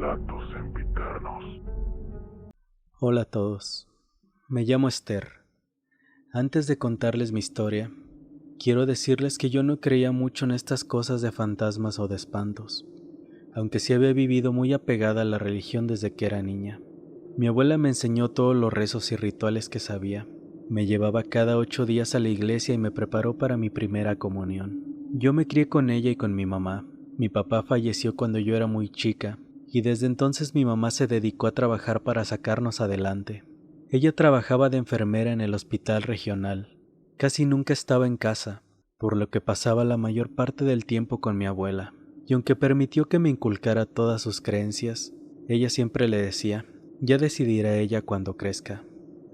Relatos sempiternos. Hola a todos, me llamo Esther. Antes de contarles mi historia, quiero decirles que yo no creía mucho en estas cosas de fantasmas o de espantos, aunque sí había vivido muy apegada a la religión desde que era niña. Mi abuela me enseñó todos los rezos y rituales que sabía. Me llevaba cada 8 días a la iglesia y me preparó para mi primera comunión. Yo me crié con ella y con mi mamá. Mi papá falleció cuando yo era muy chica, y desde entonces mi mamá se dedicó a trabajar para sacarnos adelante. Ella trabajaba de enfermera en el hospital regional. Casi nunca estaba en casa, por lo que pasaba la mayor parte del tiempo con mi abuela. Y aunque permitió que me inculcara todas sus creencias, ella siempre le decía, ya decidirá ella cuando crezca.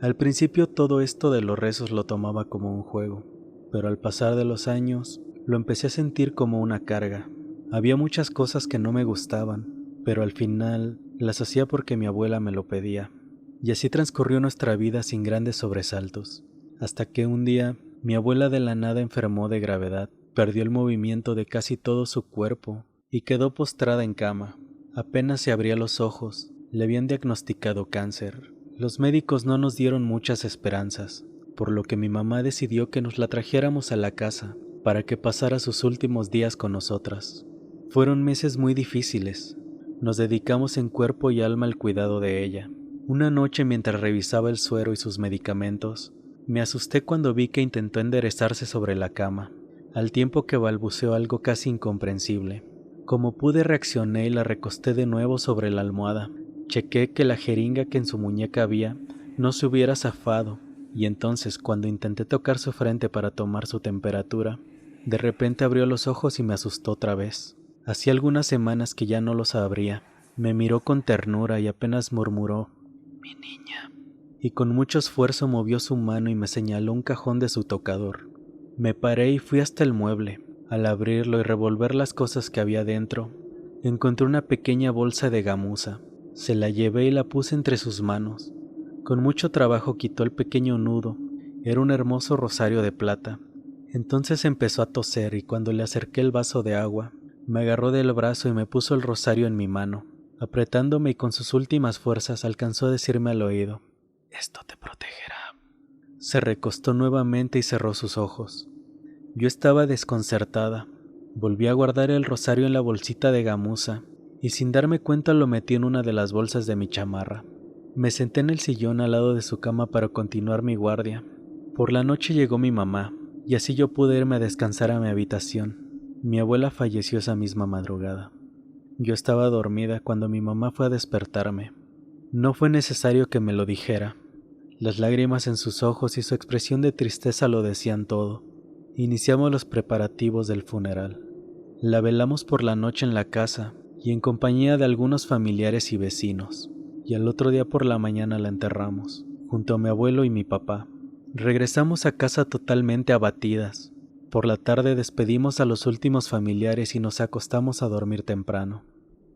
Al principio todo esto de los rezos lo tomaba como un juego, pero al pasar de los años lo empecé a sentir como una carga. Había muchas cosas que no me gustaban, pero al final las hacía porque mi abuela me lo pedía. Y así transcurrió nuestra vida sin grandes sobresaltos, hasta que un día mi abuela de la nada enfermó de gravedad, perdió el movimiento de casi todo su cuerpo y quedó postrada en cama. Apenas se abría los ojos, le habían diagnosticado cáncer. Los médicos no nos dieron muchas esperanzas, por lo que mi mamá decidió que nos la trajéramos a la casa para que pasara sus últimos días con nosotras. Fueron meses muy difíciles. Nos dedicamos en cuerpo y alma al cuidado de ella. Una noche, mientras revisaba el suero y sus medicamentos, me asusté cuando vi que intentó enderezarse sobre la cama, al tiempo que balbuceó algo casi incomprensible. Como pude, reaccioné y la recosté de nuevo sobre la almohada. Chequé que la jeringa que en su muñeca había no se hubiera zafado, y entonces, cuando intenté tocar su frente para tomar su temperatura, de repente abrió los ojos y me asustó otra vez. Hacía algunas semanas que ya no los abría. Me miró con ternura y apenas murmuró, «Mi niña», y con mucho esfuerzo movió su mano y me señaló un cajón de su tocador. Me paré y fui hasta el mueble. Al abrirlo y revolver las cosas que había dentro, encontré una pequeña bolsa de gamuza. Se la llevé y la puse entre sus manos. Con mucho trabajo quitó el pequeño nudo. Era un hermoso rosario de plata. Entonces empezó a toser y cuando le acerqué el vaso de agua, me agarró del brazo y me puso el rosario en mi mano. Apretándome y con sus últimas fuerzas alcanzó a decirme al oído, «Esto te protegerá». Se recostó nuevamente y cerró sus ojos. Yo estaba desconcertada. Volví a guardar el rosario en la bolsita de gamuza y sin darme cuenta lo metí en una de las bolsas de mi chamarra. Me senté en el sillón al lado de su cama para continuar mi guardia. Por la noche llegó mi mamá y así yo pude irme a descansar a mi habitación. Mi abuela falleció esa misma madrugada. Yo estaba dormida cuando mi mamá fue a despertarme. No fue necesario que me lo dijera. Las lágrimas en sus ojos y su expresión de tristeza lo decían todo. Iniciamos los preparativos del funeral. La velamos por la noche en la casa y en compañía de algunos familiares y vecinos, y al otro día por la mañana la enterramos, junto a mi abuelo y mi papá. Regresamos a casa totalmente abatidas. Por la tarde despedimos a los últimos familiares y nos acostamos a dormir temprano.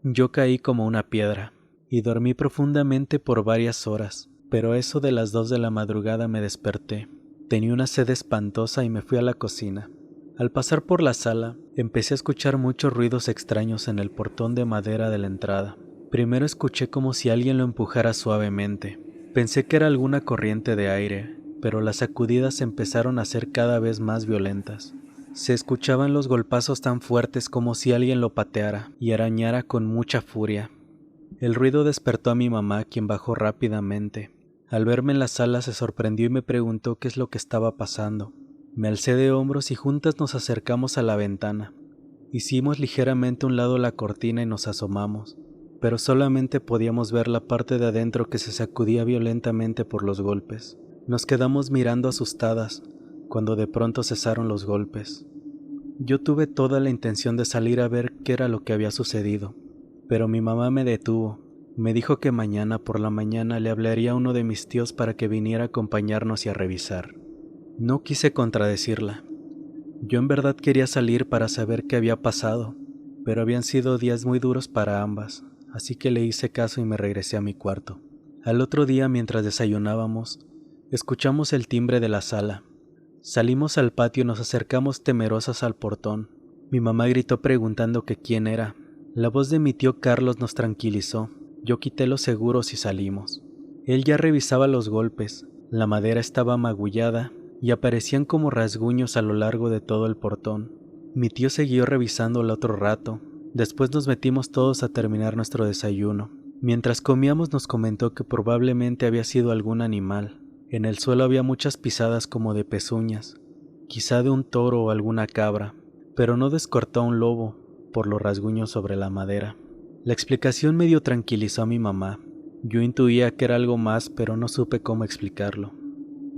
Yo caí como una piedra y dormí profundamente por varias horas, pero a eso de las 2 de la madrugada me desperté. Tenía una sed espantosa y me fui a la cocina. Al pasar por la sala, empecé a escuchar muchos ruidos extraños en el portón de madera de la entrada. Primero escuché como si alguien lo empujara suavemente. Pensé que era alguna corriente de aire, pero las sacudidas empezaron a ser cada vez más violentas. Se escuchaban los golpazos tan fuertes como si alguien lo pateara y arañara con mucha furia. El ruido despertó a mi mamá, quien bajó rápidamente. Al verme en la sala se sorprendió y me preguntó qué es lo que estaba pasando. Me alcé de hombros y juntas nos acercamos a la ventana. Hicimos ligeramente a un lado la cortina y nos asomamos, pero solamente podíamos ver la parte de adentro que se sacudía violentamente por los golpes. Nos quedamos mirando asustadas, cuando de pronto cesaron los golpes. Yo tuve toda la intención de salir a ver qué era lo que había sucedido, pero mi mamá me detuvo. Me dijo que mañana por la mañana le hablaría a uno de mis tíos para que viniera a acompañarnos y a revisar. No quise contradecirla. Yo en verdad quería salir para saber qué había pasado, pero habían sido días muy duros para ambas, así que le hice caso y me regresé a mi cuarto. Al otro día, mientras desayunábamos, escuchamos el timbre de la sala. Salimos al patio y nos acercamos temerosas al portón. Mi mamá gritó preguntando que quién era. La voz de mi tío Carlos nos tranquilizó. Yo quité los seguros y salimos. Él ya revisaba los golpes. La madera estaba magullada y aparecían como rasguños a lo largo de todo el portón. Mi tío siguió revisándola otro rato. Después nos metimos todos a terminar nuestro desayuno. Mientras comíamos nos comentó que probablemente había sido algún animal. En el suelo había muchas pisadas como de pezuñas, quizá de un toro o alguna cabra, pero no descartó a un lobo por los rasguños sobre la madera. La explicación medio tranquilizó a mi mamá. Yo intuía que era algo más, pero no supe cómo explicarlo.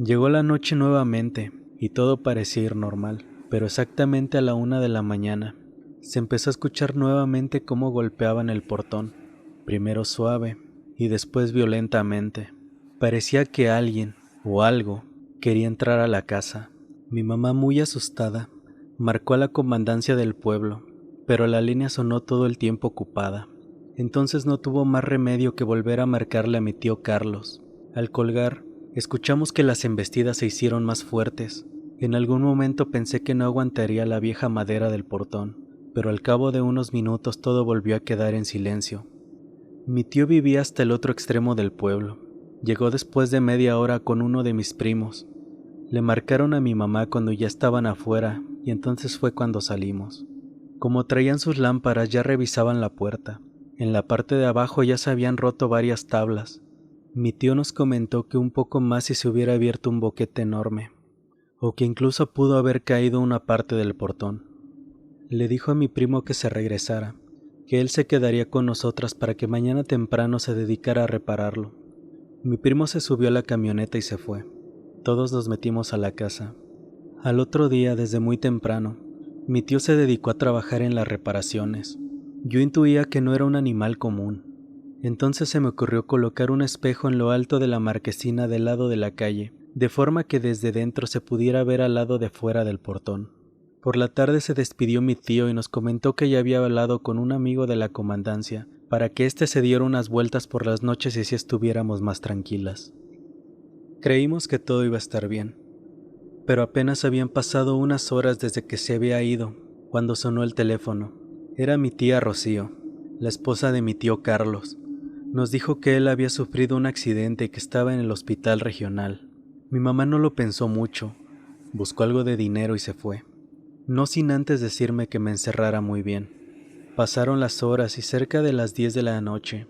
Llegó la noche nuevamente y todo parecía ir normal, pero exactamente a la 1 de la mañana se empezó a escuchar nuevamente cómo golpeaban el portón, primero suave y después violentamente. Parecía que alguien o algo quería entrar a la casa. Mi mamá, muy asustada, marcó a la comandancia del pueblo, pero la línea sonó todo el tiempo ocupada. Entonces no tuvo más remedio que volver a marcarle a mi tío Carlos. Al colgar, escuchamos que las embestidas se hicieron más fuertes. En algún momento pensé que no aguantaría la vieja madera del portón, pero al cabo de unos minutos todo volvió a quedar en silencio. Mi tío vivía hasta el otro extremo del pueblo. Llegó después de media hora con uno de mis primos. Le marcaron a mi mamá cuando ya estaban afuera y entonces fue cuando salimos. Como traían sus lámparas ya revisaban la puerta. En la parte de abajo ya se habían roto varias tablas. Mi tío nos comentó que un poco más y se hubiera abierto un boquete enorme, o que incluso pudo haber caído una parte del portón. Le dijo a mi primo que se regresara, que él se quedaría con nosotras para que mañana temprano se dedicara a repararlo. Mi primo se subió a la camioneta y se fue. Todos nos metimos a la casa. Al otro día, desde muy temprano, mi tío se dedicó a trabajar en las reparaciones. Yo intuía que no era un animal común. Entonces se me ocurrió colocar un espejo en lo alto de la marquesina del lado de la calle, de forma que desde dentro se pudiera ver al lado de fuera del portón. Por la tarde se despidió mi tío y nos comentó que ya había hablado con un amigo de la comandancia para que éste se diera unas vueltas por las noches y así estuviéramos más tranquilas. Creímos que todo iba a estar bien, pero apenas habían pasado unas horas desde que se había ido, cuando sonó el teléfono. Era mi tía Rocío, la esposa de mi tío Carlos. Nos dijo que él había sufrido un accidente y que estaba en el hospital regional. Mi mamá no lo pensó mucho, buscó algo de dinero y se fue, no sin antes decirme que me encerrara muy bien. Pasaron las horas y cerca de las 10 de la noche,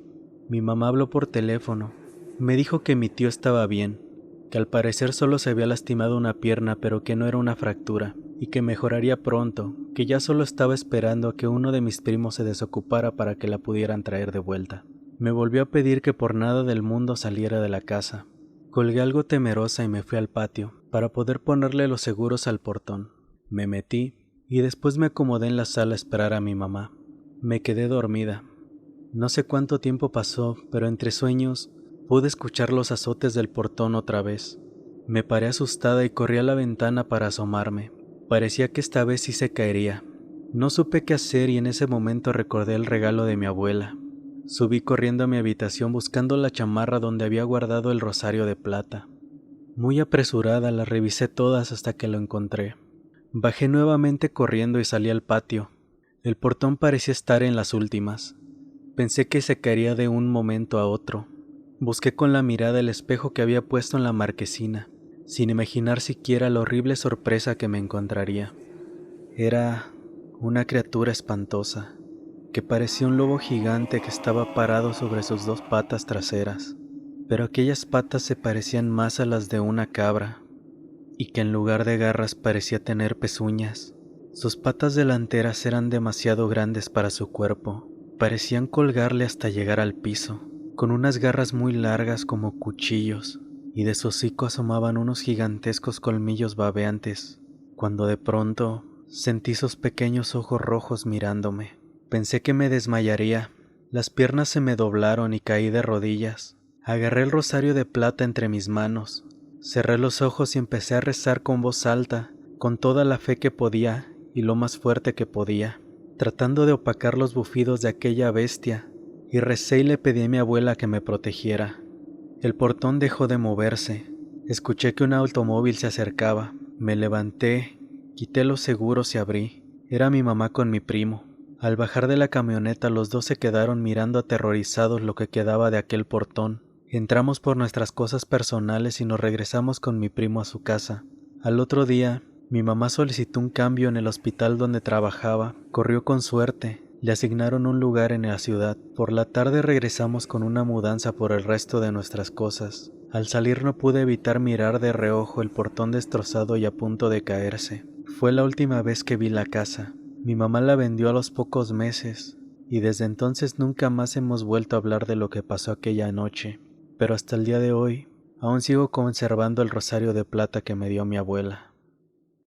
mi mamá habló por teléfono. Me dijo que mi tío estaba bien, que al parecer solo se había lastimado una pierna pero que no era una fractura, y que mejoraría pronto, que ya solo estaba esperando a que uno de mis primos se desocupara para que la pudieran traer de vuelta. Me volvió a pedir que por nada del mundo saliera de la casa. Colgué algo temerosa y me fui al patio, para poder ponerle los seguros al portón. Me metí, y después me acomodé en la sala a esperar a mi mamá. Me quedé dormida. No sé cuánto tiempo pasó, pero entre sueños pude escuchar los azotes del portón otra vez. Me paré asustada y corrí a la ventana para asomarme. Parecía que esta vez sí se caería. No supe qué hacer y en ese momento recordé el regalo de mi abuela. Subí corriendo a mi habitación buscando la chamarra donde había guardado el rosario de plata. Muy apresurada las revisé todas hasta que lo encontré. Bajé nuevamente corriendo y salí al patio. El portón parecía estar en las últimas. Pensé que se caería de un momento a otro. Busqué con la mirada el espejo que había puesto en la marquesina, sin imaginar siquiera la horrible sorpresa que me encontraría. Era una criatura espantosa, que parecía un lobo gigante que estaba parado sobre sus 2 patas traseras, pero aquellas patas se parecían más a las de una cabra, y que en lugar de garras parecía tener pezuñas. Sus patas delanteras eran demasiado grandes para su cuerpo, parecían colgarle hasta llegar al piso, con unas garras muy largas como cuchillos, y de su hocico asomaban unos gigantescos colmillos babeantes, cuando de pronto sentí sus pequeños ojos rojos mirándome. Pensé que me desmayaría. Las piernas se me doblaron y caí de rodillas. Agarré el rosario de plata entre mis manos. Cerré los ojos y empecé a rezar con voz alta, con toda la fe que podía y lo más fuerte que podía, tratando de opacar los bufidos de aquella bestia, y recé y le pedí a mi abuela que me protegiera. El portón dejó de moverse. Escuché que un automóvil se acercaba. Me levanté, quité los seguros y abrí. Era mi mamá con mi primo. Al bajar de la camioneta los dos se quedaron mirando aterrorizados lo que quedaba de aquel portón. Entramos por nuestras cosas personales y nos regresamos con mi primo a su casa. Al otro día, mi mamá solicitó un cambio en el hospital donde trabajaba. Corrió con suerte. Le asignaron un lugar en la ciudad. Por la tarde regresamos con una mudanza por el resto de nuestras cosas. Al salir no pude evitar mirar de reojo el portón destrozado y a punto de caerse. Fue la última vez que vi la casa. Mi mamá la vendió a los pocos meses, y desde entonces nunca más hemos vuelto a hablar de lo que pasó aquella noche. Pero hasta el día de hoy, aún sigo conservando el rosario de plata que me dio mi abuela.